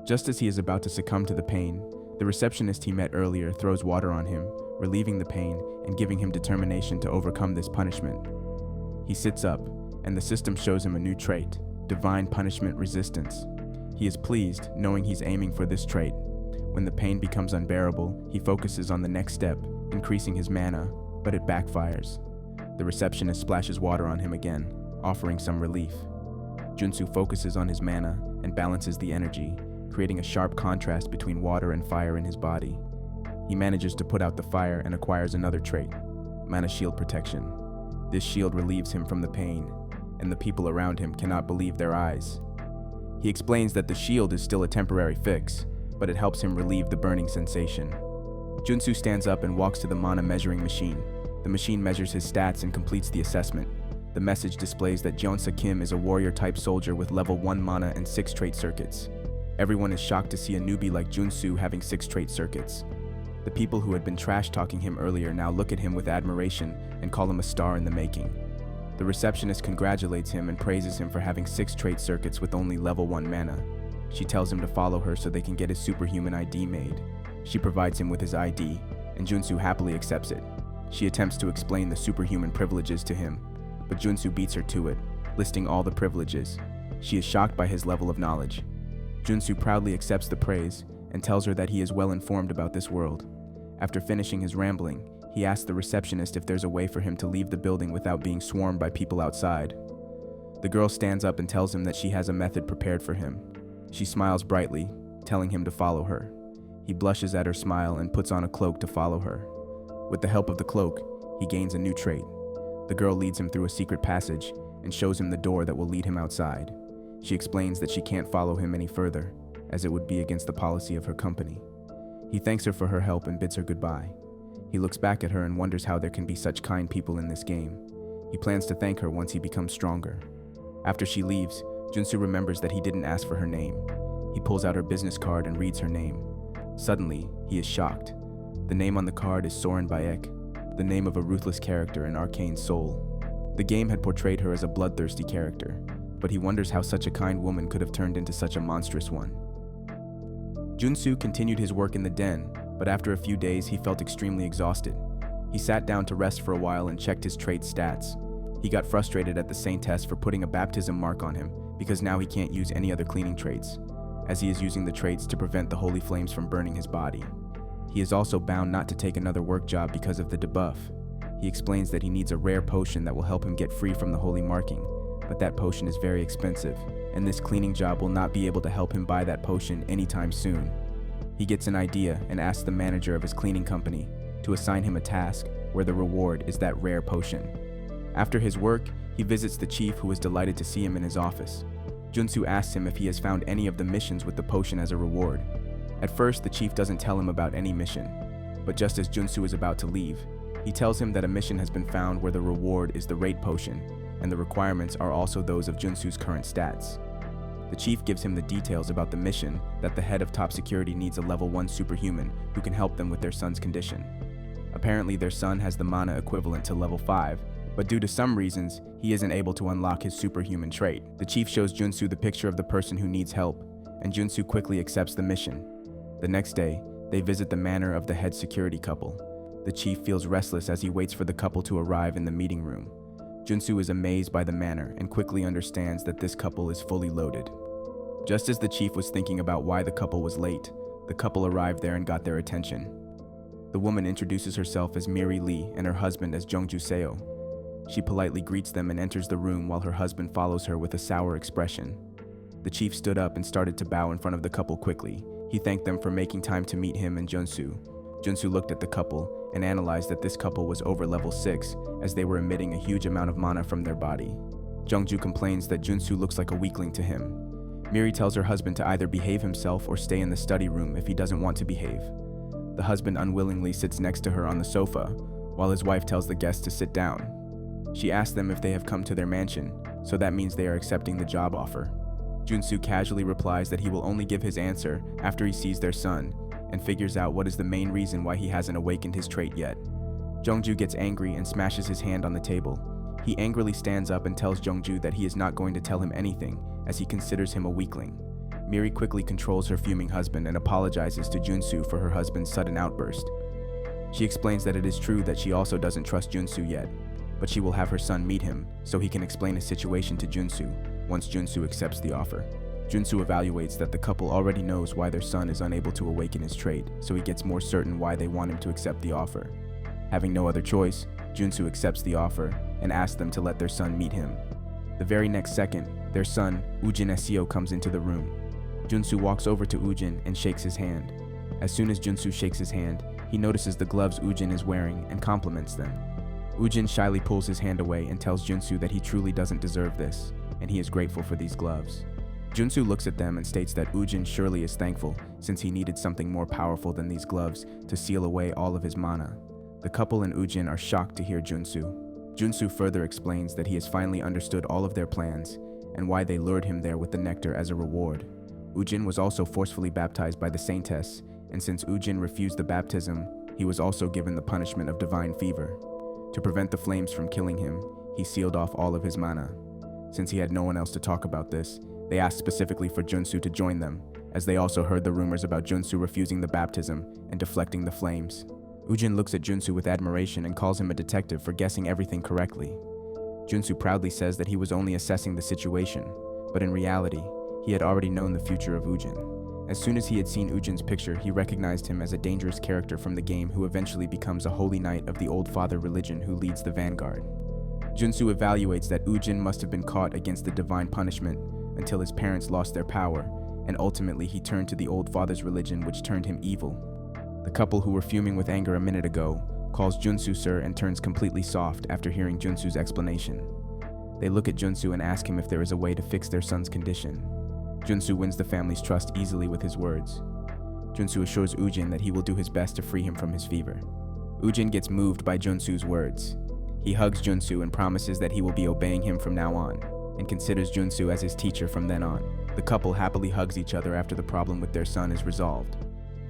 Just as he is about to succumb to the pain, the receptionist he met earlier throws water on him, relieving the pain and giving him determination to overcome this punishment. He sits up, and the system shows him a new trait, Divine Punishment Resistance. He is pleased, knowing he's aiming for this trait. When the pain becomes unbearable, he focuses on the next step, increasing his mana, but it backfires. The receptionist splashes water on him again, offering some relief. Junsu focuses on his mana and balances the energy, creating a sharp contrast between water and fire in his body. He manages to put out the fire and acquires another trait, Mana Shield Protection. This shield relieves him from the pain, and the people around him cannot believe their eyes. He explains that the shield is still a temporary fix, but it helps him relieve the burning sensation. Junsu stands up and walks to the mana measuring machine. The machine measures his stats and completes the assessment. The message displays that Jeonsa Kim is a warrior-type soldier with level 1 mana and 6 trait circuits. Everyone is shocked to see a newbie like Junsu having 6 trait circuits. The people who had been trash-talking him earlier now look at him with admiration and call him a star in the making. The receptionist congratulates him and praises him for having 6 trait circuits with only level 1 mana. She tells him to follow her so they can get his superhuman ID made. She provides him with his ID, and Junsu happily accepts it. She attempts to explain the superhuman privileges to him, but Junsu beats her to it, listing all the privileges. She is shocked by his level of knowledge. Junsu proudly accepts the praise and tells her that he is well informed about this world. After finishing his rambling, he asks the receptionist if there's a way for him to leave the building without being swarmed by people outside. The girl stands up and tells him that she has a method prepared for him. She smiles brightly, telling him to follow her. He blushes at her smile and puts on a cloak to follow her. With the help of the cloak, he gains a new trait. The girl leads him through a secret passage and shows him the door that will lead him outside. She explains that she can't follow him any further, as it would be against the policy of her company. He thanks her for her help and bids her goodbye. He looks back at her and wonders how there can be such kind people in this game. He plans to thank her once he becomes stronger. After she leaves, Junsu remembers that he didn't ask for her name. He pulls out her business card and reads her name. Suddenly, he is shocked. The name on the card is Soren Bayek, the name of a ruthless character in Arcane Soul. The game had portrayed her as a bloodthirsty character, but he wonders how such a kind woman could have turned into such a monstrous one. Junsu continued his work in the den, but after a few days he felt extremely exhausted. He sat down to rest for a while and checked his trait stats. He got frustrated at the Saintess for putting a baptism mark on him, because now he can't use any other cleaning traits, as he is using the traits to prevent the holy flames from burning his body. He is also bound not to take another work job because of the debuff. He explains that he needs a rare potion that will help him get free from the holy marking, but that potion is very expensive, and this cleaning job will not be able to help him buy that potion anytime soon. He gets an idea and asks the manager of his cleaning company to assign him a task where the reward is that rare potion. After his work, he visits the chief, who is delighted to see him in his office. Junsu asks him if he has found any of the missions with the potion as a reward. At first, the chief doesn't tell him about any mission, but just as Junsu is about to leave, he tells him that a mission has been found where the reward is the rate potion, and the requirements are also those of Junsu's current stats. The chief gives him the details about the mission, that the head of top security needs a level 1 superhuman who can help them with their son's condition. Apparently their son has the mana equivalent to level 5, but due to some reasons, he isn't able to unlock his superhuman trait. The chief shows Junsu the picture of the person who needs help, and Junsu quickly accepts the mission. The next day, they visit the manor of the head security couple. The chief feels restless as he waits for the couple to arrive in the meeting room. Junsu is amazed by the manor and quickly understands that this couple is fully loaded. Just as the chief was thinking about why the couple was late, the couple arrived there and got their attention. The woman introduces herself as Miri Lee and her husband as Jungju Seo. She politely greets them and enters the room while her husband follows her with a sour expression. The chief stood up and started to bow in front of the couple quickly. He thanked them for making time to meet him and Junsu. Junsu looked at the couple and analyzed that this couple was over level 6, as they were emitting a huge amount of mana from their body. Jungju complains that Junsu looks like a weakling to him. Miri tells her husband to either behave himself or stay in the study room if he doesn't want to behave. The husband unwillingly sits next to her on the sofa, while his wife tells the guests to sit down. She asks them if they have come to their mansion, so that means they are accepting the job offer. Junsu casually replies that he will only give his answer after he sees their son, and figures out what is the main reason why he hasn't awakened his trait yet. Jungju gets angry and smashes his hand on the table. He angrily stands up and tells Jungju that he is not going to tell him anything, as he considers him a weakling. Miri quickly controls her fuming husband and apologizes to Junsu for her husband's sudden outburst. She explains that it is true that she also doesn't trust Junsu yet, but she will have her son meet him so he can explain his situation to Junsu once Junsu accepts the offer. Junsu evaluates that the couple already knows why their son is unable to awaken his trait, so he gets more certain why they want him to accept the offer. Having no other choice, Junsu accepts the offer and asks them to let their son meet him. The very next second, their son, Ujin Esio, comes into the room. Junsu walks over to Ujin and shakes his hand. As soon as Junsu shakes his hand, he notices the gloves Ujin is wearing and compliments them. Ujin shyly pulls his hand away and tells Junsu that he truly doesn't deserve this, and he is grateful for these gloves. Junsu looks at them and states that Ujin surely is thankful since he needed something more powerful than these gloves to seal away all of his mana. The couple and Ujin are shocked to hear Junsu. Junsu further explains that he has finally understood all of their plans and why they lured him there with the nectar as a reward. Ujin was also forcefully baptized by the saintess, and since Ujin refused the baptism, he was also given the punishment of divine fever. To prevent the flames from killing him, he sealed off all of his mana. Since he had no one else to talk about this, they asked specifically for Junsu to join them, as they also heard the rumors about Junsu refusing the baptism and deflecting the flames. Ujin looks at Junsu with admiration and calls him a detective for guessing everything correctly. Junsu proudly says that he was only assessing the situation, but in reality, he had already known the future of Ujin. As soon as he had seen Ujin's picture, he recognized him as a dangerous character from the game who eventually becomes a holy knight of the Old Father religion who leads the vanguard. Junsu evaluates that Ujin must have been caught against the divine punishment until his parents lost their power, and ultimately he turned to the Old Father's religion, which turned him evil. The couple who were fuming with anger a minute ago calls Junsu sir and turns completely soft after hearing Junsu's explanation. They look at Junsu and ask him if there is a way to fix their son's condition. Junsu wins the family's trust easily with his words. Junsu assures Ujin that he will do his best to free him from his fever. Ujin gets moved by Junsu's words. He hugs Junsu and promises that he will be obeying him from now on, and considers Junsu as his teacher from then on. The couple happily hugs each other after the problem with their son is resolved.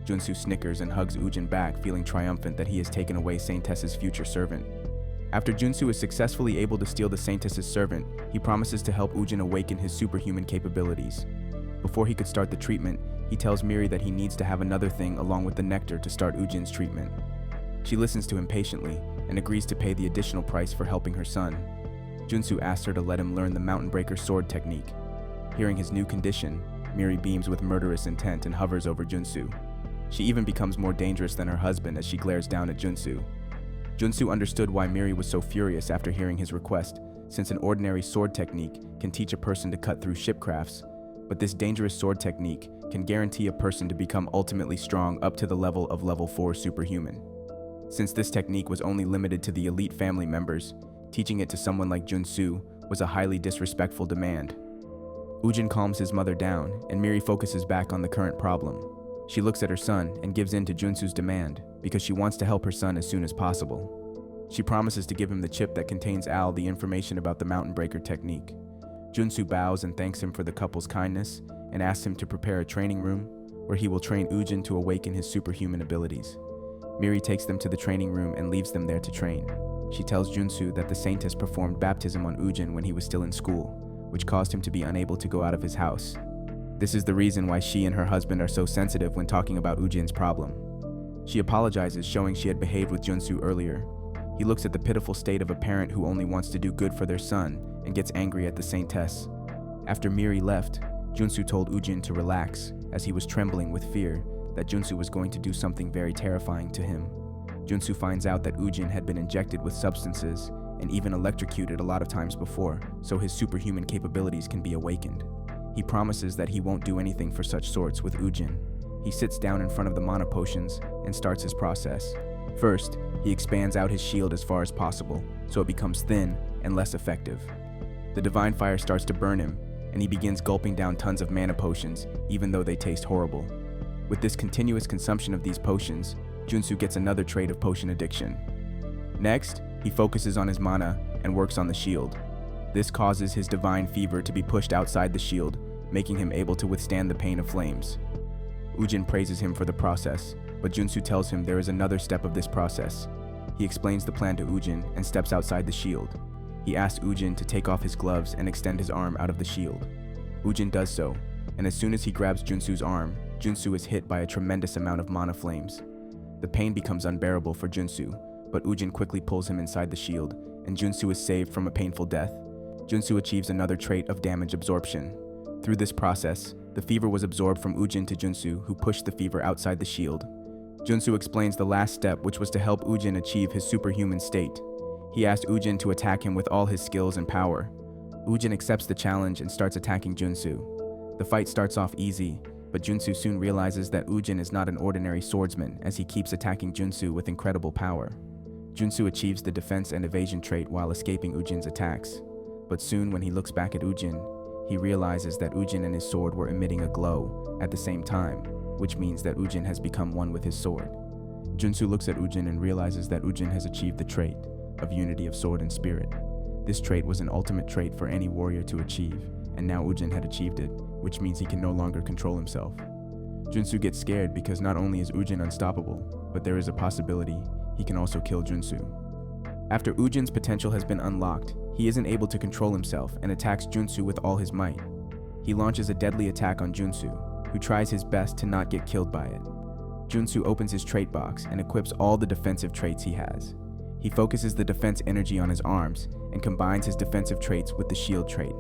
Junsu snickers and hugs Ujin back, feeling triumphant that he has taken away Saintess's future servant. After Junsu is successfully able to steal the Saintess's servant, he promises to help Ujin awaken his superhuman capabilities. Before he could start the treatment, he tells Miri that he needs to have another thing along with the nectar to start Ujin's treatment. She listens to him patiently and agrees to pay the additional price for helping her son. Junsu asks her to let him learn the Mountain Breaker sword technique. Hearing his new condition, Miri beams with murderous intent and hovers over Junsu. She even becomes more dangerous than her husband as she glares down at Junsu. Junsu understood why Miri was so furious after hearing his request, since an ordinary sword technique can teach a person to cut through shipcrafts, but this dangerous sword technique can guarantee a person to become ultimately strong up to the level of level 4 superhuman. Since this technique was only limited to the elite family members, teaching it to someone like Junsu was a highly disrespectful demand. Ujin calms his mother down, and Miri focuses back on the current problem. She looks at her son and gives in to Junsu's demand because she wants to help her son as soon as possible. She promises to give him the chip that contains the information about the Mountain Breaker technique. Junsu bows and thanks him for the couple's kindness and asks him to prepare a training room where he will train Ujin to awaken his superhuman abilities. Miri takes them to the training room and leaves them there to train. She tells Junsu that the Saintess performed baptism on Ujin when he was still in school, which caused him to be unable to go out of his house. This is the reason why she and her husband are so sensitive when talking about Ujin's problem. She apologizes, showing she had behaved with Junsu earlier. He looks at the pitiful state of a parent who only wants to do good for their son and gets angry at the Saintess. After Miri left, Junsu told Ujin to relax, as he was trembling with fear that Junsu was going to do something very terrifying to him. Junsu finds out that Ujin had been injected with substances and even electrocuted a lot of times before, so his superhuman capabilities can be awakened. He promises that he won't do anything for such sorts with Ujin. He sits down in front of the mana potions and starts his process. First, he expands out his shield as far as possible, so it becomes thin and less effective. The divine fire starts to burn him, and he begins gulping down tons of mana potions, even though they taste horrible. With this continuous consumption of these potions, Junsu gets another trait of potion addiction. Next, he focuses on his mana and works on the shield. This causes his divine fever to be pushed outside the shield, making him able to withstand the pain of flames. Ujin praises him for the process, but Junsu tells him there is another step of this process. He explains the plan to Ujin and steps outside the shield. He asks Ujin to take off his gloves and extend his arm out of the shield. Ujin does so, and as soon as he grabs Junsu's arm, Junsu is hit by a tremendous amount of mana flames. The pain becomes unbearable for Junsu, but Ujin quickly pulls him inside the shield, and Junsu is saved from a painful death. Junsu achieves another trait of damage absorption. Through this process, the fever was absorbed from Ujin to Junsu, who pushed the fever outside the shield. Junsu explains the last step, which was to help Ujin achieve his superhuman state. He asked Ujin to attack him with all his skills and power. Ujin accepts the challenge and starts attacking Junsu. The fight starts off easy, but Junsu soon realizes that Ujin is not an ordinary swordsman, as he keeps attacking Junsu with incredible power. Junsu achieves the defense and evasion trait while escaping Ujin's attacks. But soon, when he looks back at Ujin, he realizes that Ujin and his sword were emitting a glow at the same time, which means that Ujin has become one with his sword. Junsu looks at Ujin and realizes that Ujin has achieved the trait of unity of sword and spirit. This trait was an ultimate trait for any warrior to achieve, and now Ujin had achieved it, which means he can no longer control himself. Junsu gets scared because not only is Ujin unstoppable, but there is a possibility he can also kill Junsu. After Ujin's potential has been unlocked, he isn't able to control himself and attacks Junsu with all his might. He launches a deadly attack on Junsu, who tries his best to not get killed by it. Junsu opens his trait box and equips all the defensive traits he has. He focuses the defense energy on his arms and combines his defensive traits with the shield trait.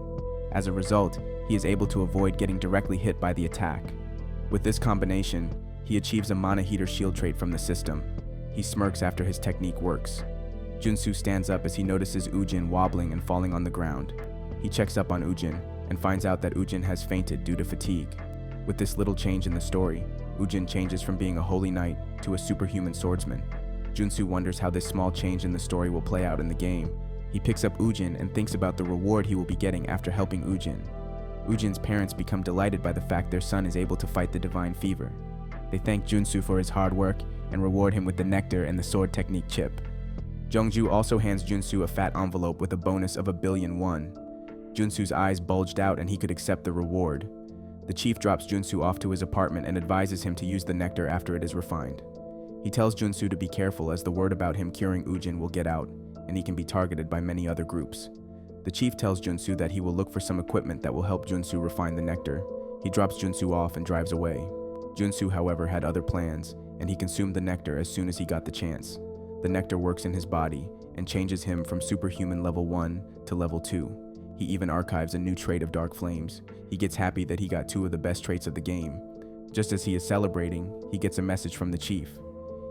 As a result, he is able to avoid getting directly hit by the attack. With this combination, he achieves a mana heater shield trait from the system. He smirks after his technique works. Junsu stands up as he notices Ujin wobbling and falling on the ground. He checks up on Ujin and finds out that Ujin has fainted due to fatigue. With this little change in the story, Ujin changes from being a holy knight to a superhuman swordsman. Junsu wonders how this small change in the story will play out in the game. He picks up Ujin and thinks about the reward he will be getting after helping Ujin. Ujin's parents become delighted by the fact their son is able to fight the divine fever. They thank Junsu for his hard work and reward him with the nectar and the sword technique chip. Jungju also hands Junsu a fat envelope with a bonus of 1,000,000,000 won. Junsu's eyes bulged out and he could accept the reward. The chief drops Junsu off to his apartment and advises him to use the nectar after it is refined. He tells Junsu to be careful as the word about him curing Ujin will get out, and he can be targeted by many other groups. The chief tells Junsu that he will look for some equipment that will help Junsu refine the nectar. He drops Junsu off and drives away. Junsu, however, had other plans, and he consumed the nectar as soon as he got the chance. The nectar works in his body and changes him from superhuman level 1 to level 2. He even archives a new trait of Dark Flames. He gets happy that he got 2 of the best traits of the game. Just as he is celebrating, he gets a message from the chief.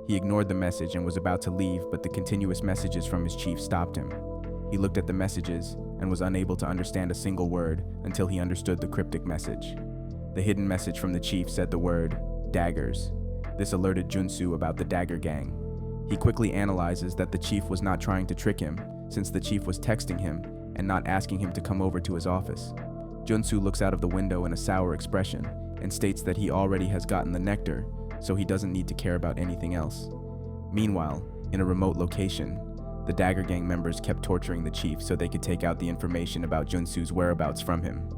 He ignored the message and was about to leave, but the continuous messages from his chief stopped him. He looked at the messages and was unable to understand a single word until he understood the cryptic message. The hidden message from the chief said the word, daggers. This alerted Junsu about the dagger gang. He quickly analyzes that the chief was not trying to trick him, since the chief was texting him and not asking him to come over to his office. Junsu looks out of the window in a sour expression and states that he already has gotten the nectar, so he doesn't need to care about anything else. Meanwhile, in a remote location, the Dagger Gang members kept torturing the chief so they could take out the information about Junsu's whereabouts from him.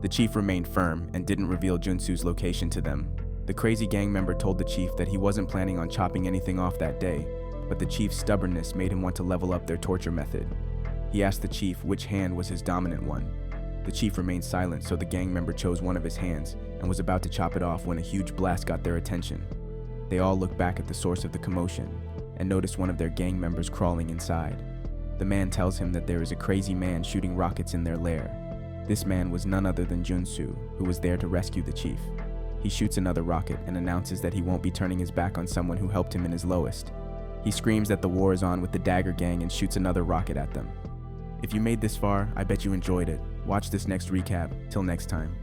The chief remained firm and didn't reveal Junsu's location to them. The crazy gang member told the chief that he wasn't planning on chopping anything off that day, but the chief's stubbornness made him want to level up their torture method. He asked the chief which hand was his dominant one. The chief remained silent, so the gang member chose one of his hands and was about to chop it off when a huge blast got their attention. They all looked back at the source of the commotion and noticed one of their gang members crawling inside. The man tells him that there is a crazy man shooting rockets in their lair. This man was none other than Junsu, who was there to rescue the chief. He shoots another rocket and announces that he won't be turning his back on someone who helped him in his lowest. He screams that the war is on with the Dagger Gang and shoots another rocket at them. If you made this far, I bet you enjoyed it. Watch this next recap. Till next time.